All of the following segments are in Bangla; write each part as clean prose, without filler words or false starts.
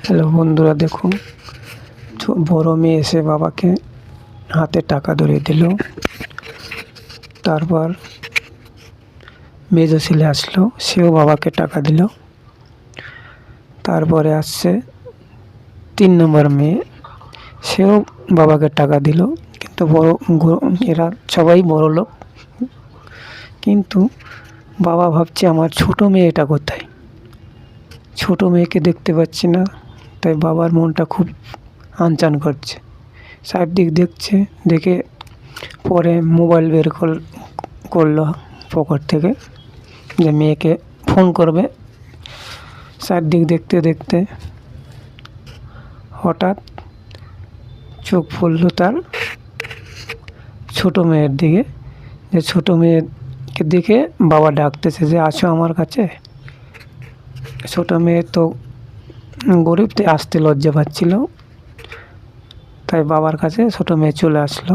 হ্যালো বন্ধুরা, দেখুন বড় মেয়ে এসে বাবাকে হাতে টাকা ধরিয়ে দিল। তারপর মেজো ছেলে আসলো, সেও বাবাকে টাকা দিল। তারপরে আসছে 3 নম্বর মেয়ে, সেও বাবাকে টাকা দিল। কিন্তু এরা সবাই বড় লোক, কিন্তু বাবা ভাবছে আমার ছোট মেয়েটা কোথায়, ছোট মেয়েকে দেখতে পাচ্ছি না। তাই বাবার মনটা খুব আনচান করছে। চারদিক দেখছে, দেখে পরে মোবাইল বের করলো পকেট থেকে, যে মেয়েকে ফোন করবে। চারদিক দেখতে দেখতে হঠাৎ চোখ পড়লো তার ছোট মেয়ের দিকে, যে ছোট মেয়েকে দেখে বাবা ডাকতেছে যে আসো আমার কাছে। ছোট মেয়ে তো গরিব, তাই আসতে লজ্জা পাচ্ছিল, তাই বাবার কাছে ছোট মেয়ে চলে আসলো।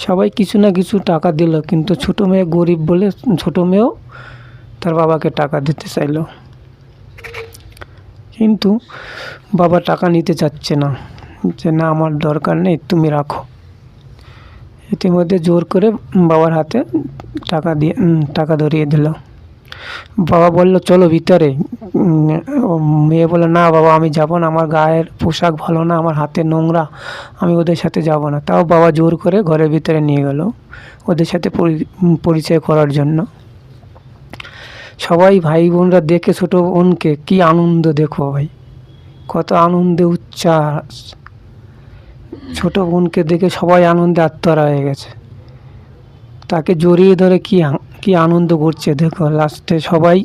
সবাই কিছু না কিছু টাকা দিল, কিন্তু ছোট মেয়ে গরিব বলে ছোট মেয়েও তার বাবাকে টাকা দিতে চাইলো, কিন্তু বাবা টাকা নিতে চাচ্ছে না, যে না আমার দরকার নেই, তুমি রাখো। ইতিমধ্যে জোর করে বাবার হাতে টাকা ধরিয়ে দিল। বাবা বলল চলো ভিতরে। মেয়ে বলল না বাবা, আমি যাব না, আমার গায়ের পোশাক ভালো না, আমার হাতে নোংরা, আমি ওদের সাথে যাব না। তাও বাবা জোর করে ঘরের ভিতরে নিয়ে গেল ওদের সাথে পরিচয় করার জন্য। সবাই ভাই বোনরা দেখে ছোট বোনকে কি আনন্দ, দেখো ভাই কত আনন্দে উচ্ছ্বাস। ছোট বোনকে দেখে সবাই আনন্দে আত্মহারা হয়ে গেছে, তাকে জড়িয়ে ধরে কি আনন্দ করছে দেখো। লাস্টে সবাই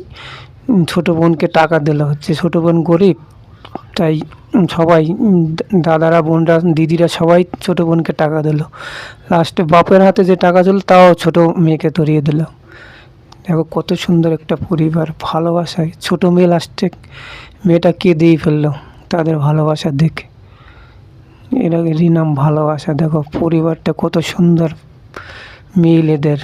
ছোট বোনকে টাকা দিল, হচ্ছে ছোট বোন গরিব, তাই সবাই দাদারা, বোনরা, দিদিরা সবাই ছোট বোনকে টাকা দিল। লাস্টে বাপের হাতে যে টাকা ছিল তাও ছোট মেয়েকে ধরিয়ে দিল। দেখো কত সুন্দর একটা পরিবার, ভালোবাসায় ছোট মেয়ে লাস্টে মেয়েটা কেঁদেই ফেললো তাদের ভালোবাসা দেখে। এরই নাম ভালোবাসা। দেখো পরিবারটা কত সুন্দর মিল এদের।